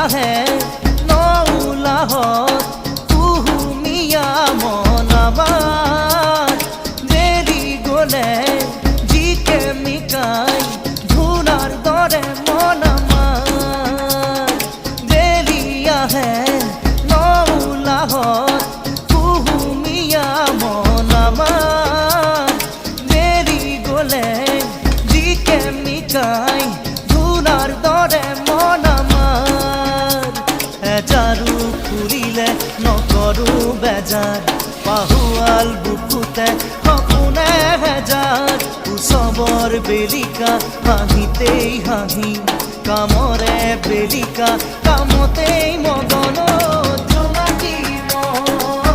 আহে নৌলাহত কুহুমীয়া মন আমার দেৰি গলে জিকে মিকাই ধুনাৰ দৰে মন আমাৰ দেৰি আহে নৌলাহত কুহুমীয়া মন আমাৰ দেৰি গলে জিকে মিকাই ধুনাৰ দৰে মন আমাৰ এজাৰু ফুৰিলে নকৰো বেজাৰ পাহুৱাল বুকুতে সপোনে হেজাৰ উৎসৱৰ বেলিকা হাঁহিতেই হাঁহি কামৰে বেলিকা কামতেই মগন জোনাকী মন